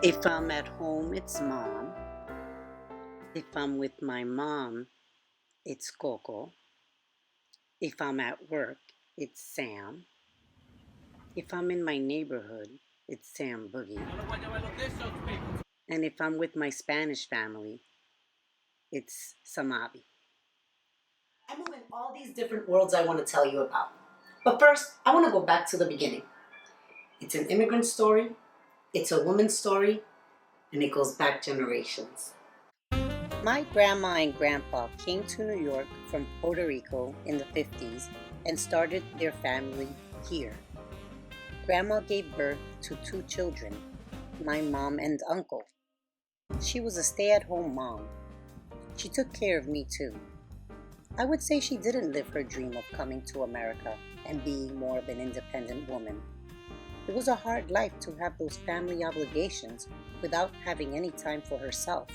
If I'm at home, it's mom. If I'm with my mom, it's Coco. If I'm at work, it's Sam. If I'm in my neighborhood, it's Sam Boogie. And if I'm with my Spanish family, it's Samabi. I move in all these different worlds I want to tell you about. But first, I want to go back to the beginning. It's an immigrant story, it's a woman's story, and it goes back generations. My grandma and grandpa came to New York from Puerto Rico in the 50s and started their family here. Grandma gave birth to two children, my mom and uncle. She was a stay at home mom. She took care of me too. I would say she didn't live her dream of coming to America and being more of an independent woman. It was a hard life to have those family obligations without having any time for herself.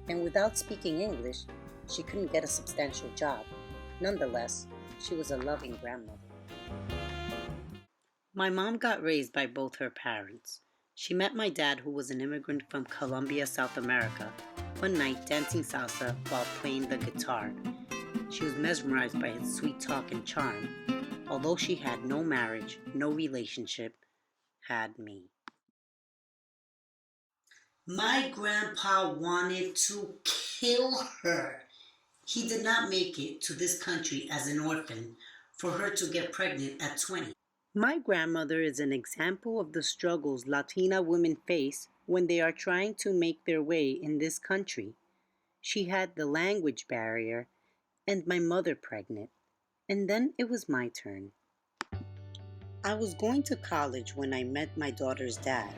And without speaking English, she couldn't get a substantial job. Nonetheless, she was a loving grandmother. My mom got raised by both her parents. She met my dad, who was an immigrant from Colombia, South America, one night dancing salsa while playing the guitar. She was mesmerized by his sweet talk and charm. Although she had no marriage, no relationship, had me. My grandpa wanted to kill her. He did not make it to this country as an orphan for her to get pregnant at 20. My grandmother is an example of the struggles Latina women face when they are trying to make their way in this country. She had the language barrier and my mother pregnant, and then it was my turn. I was going to college when I met my daughter's dad.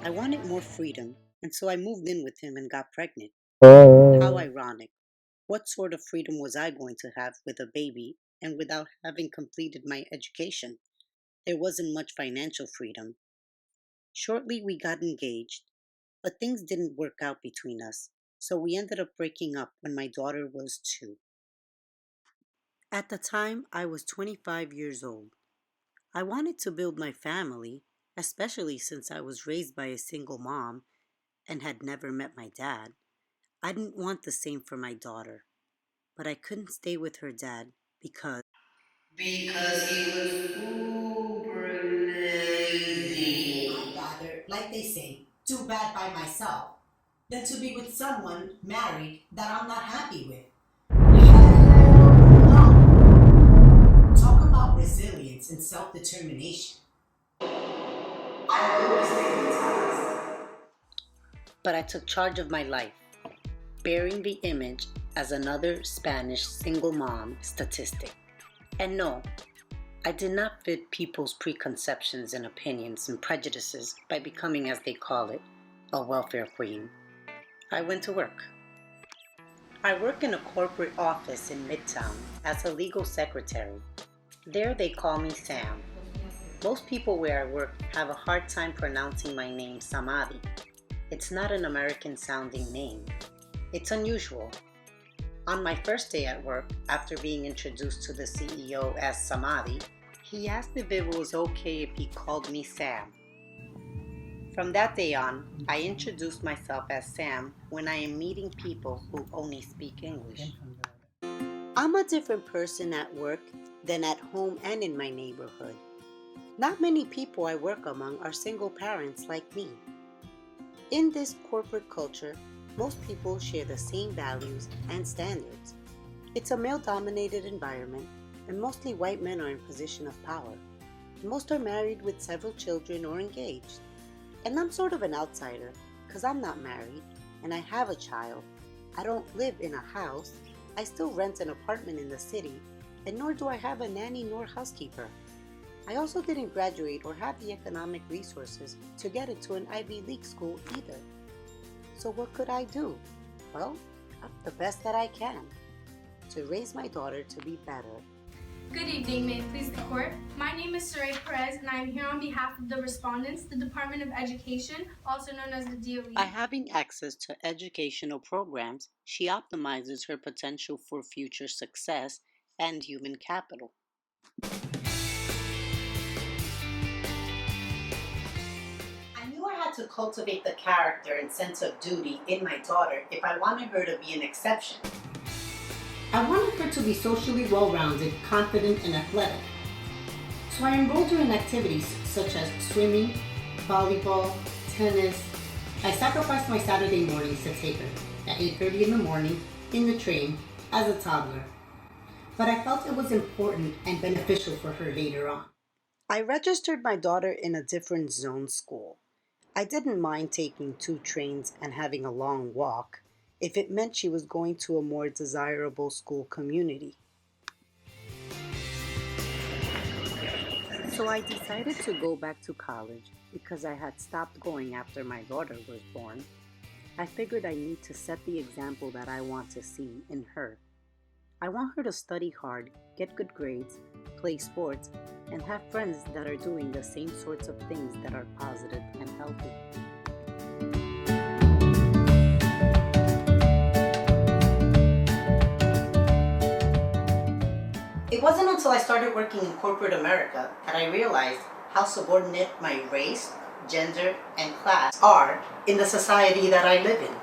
I wanted more freedom, and so I moved in with him and got pregnant. How ironic. What sort of freedom was I going to have with a baby and without having completed my education? There wasn't much financial freedom. Shortly, we got engaged, but things didn't work out between us, so we ended up breaking up when my daughter was 2. At the time, I was 25 years old. I wanted to build my family, especially since I was raised by a single mom and had never met my dad. I didn't want the same for my daughter, but I couldn't stay with her dad because he was super lazy. I'd rather, like they say, do bad by myself than to be with someone married that I'm not happy with. No. Talk about resilience and self determination. I always think But I took charge of my life, bearing the image as another Spanish single mom statistic. And no, I did not fit people's preconceptions and opinions and prejudices by becoming, as they call it, a welfare queen. I went to work. I work in a corporate office in Midtown as a legal secretary. There they call me Sam. Most people where I work have a hard time pronouncing my name Samadi. It's not an American sounding name. It's unusual. On my first day at work, after being introduced to the CEO as Samadi, he asked if it was okay if he called me Sam. From that day on, I introduced myself as Sam when I am meeting people who only speak English. I'm a different person at work than at home and in my neighborhood. Not many people I work among are single parents like me. In this corporate culture, most people share the same values and standards. It's a male-dominated environment, and mostly white men are in position of power. Most are married with several children or engaged. And I'm sort of an outsider, because I'm not married, and I have a child. I don't live in a house. I still rent an apartment in the city, and nor do I have a nanny nor housekeeper. I also didn't graduate or have the economic resources to get into an Ivy League school either. So what could I do? Well, the best that I can to raise my daughter to be better. Good evening, may it please the court. My name is Saray Perez, and I am here on behalf of the respondents, the Department of Education, also known as the DOE. By having access to educational programs, she optimizes her potential for future success and human capital. I knew I had to to cultivate the character and sense of duty in my daughter if I wanted her to be an exception. I wanted her to be socially well-rounded, confident, and athletic. So I enrolled her in activities such as swimming, volleyball, tennis. I sacrificed my Saturday mornings to take her at 8:30 in the morning in the train as a toddler. But I felt it was important and beneficial for her later on. I registered my daughter in a different zone school. I didn't mind taking 2 trains and having a long walk if it meant she was going to a more desirable school community. So I decided to go back to college because I had stopped going after my daughter was born. I figured I need to set the example that I want to see in her. I want her to study hard, get good grades, play sports, and have friends that are doing the same sorts of things that are positive and healthy. It wasn't until I started working in corporate America that I realized how subordinate my race, gender, and class are in the society that I live in.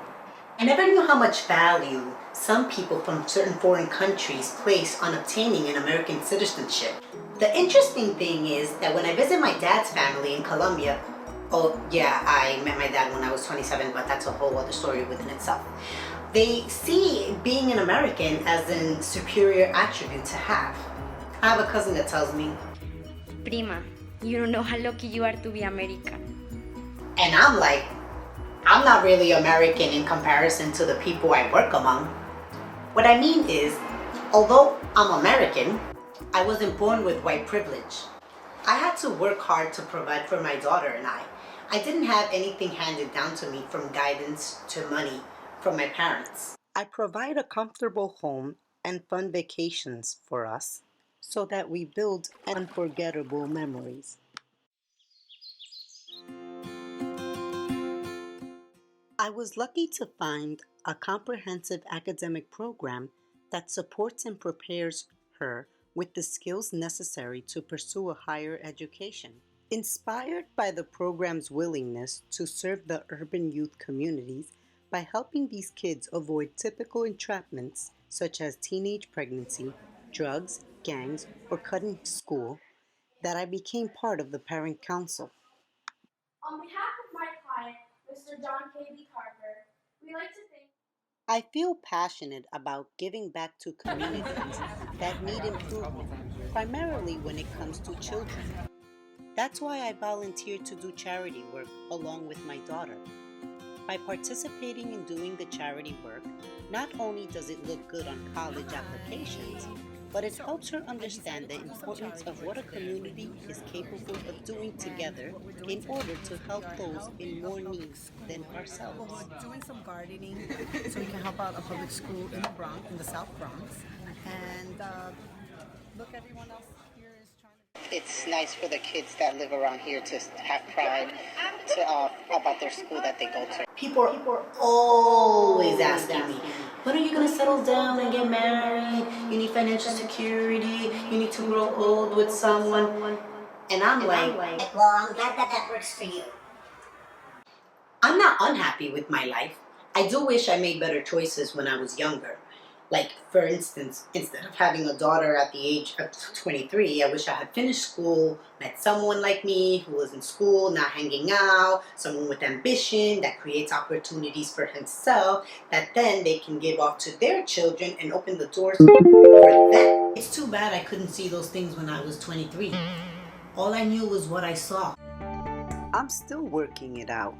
I never knew how much value some people from certain foreign countries place on obtaining an American citizenship. The interesting thing is that when I visit my dad's family in Colombia, oh yeah, I met my dad when I was 27, but that's a whole other story within itself. They see being an American as a superior attribute to have. I have a cousin that tells me, Prima, you don't know how lucky you are to be American. and I'm like, I'm not really American in comparison to the people I work among. What I mean is, although I'm American, I wasn't born with white privilege. I had to work hard to provide for my daughter and I. I didn't have anything handed down to me from guidance to money from my parents. I provide a comfortable home and fun vacations for us so that we build unforgettable memories. I was lucky to find a comprehensive academic program that supports and prepares her with the skills necessary to pursue a higher education. Inspired by the program's willingness to serve the urban youth communities by helping these kids avoid typical entrapments such as teenage pregnancy, drugs, gangs, or cutting school, that I became part of the Parent Council. On behalf of my client, Mr. John K.B. Carter, we like to thank. I feel passionate about giving back to communities that need improvement, primarily when it comes to children. That's why I volunteer to do charity work along with my daughter. By participating in doing the charity work, not only does it look good on college applications, but it helps her understand the importance of what a community is capable of doing together in order to help those in more need than ourselves. We're doing some gardening so we can help out a public school in the Bronx, in the South Bronx. And look, everyone else here is trying to... It's nice for the kids that live around here to have pride about their school that they go to. People are always asking me, when are you going to settle down and get married? You need financial security. You need to grow old with someone. And I'm like, well, I'm glad that works for you. I'm not unhappy with my life. I do wish I made better choices when I was younger. Like, for instance, instead of having a daughter at the age of 23, I wish I had finished school, met someone like me who was in school, not hanging out, someone with ambition that creates opportunities for himself that then they can give off to their children and open the doors for them. It's too bad I couldn't see those things when I was 23. All I knew was what I saw. I'm still working it out.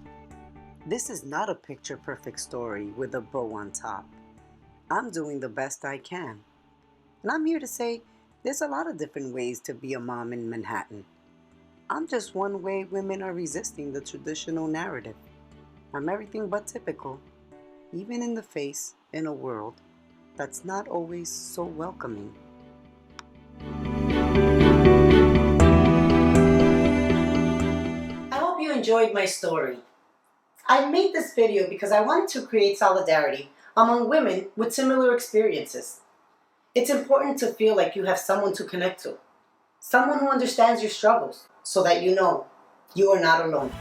This is not a picture-perfect story with a bow on top. I'm doing the best I can. And I'm here to say there's a lot of different ways to be a mom in Manhattan. I'm just one way women are resisting the traditional narrative. I'm everything but typical, even in the face in a world that's not always so welcoming. I hope you enjoyed my story. I made this video because I wanted to create solidarity among women with similar experiences. It's important to feel like you have someone to connect to, someone who understands your struggles, so that you know you are not alone.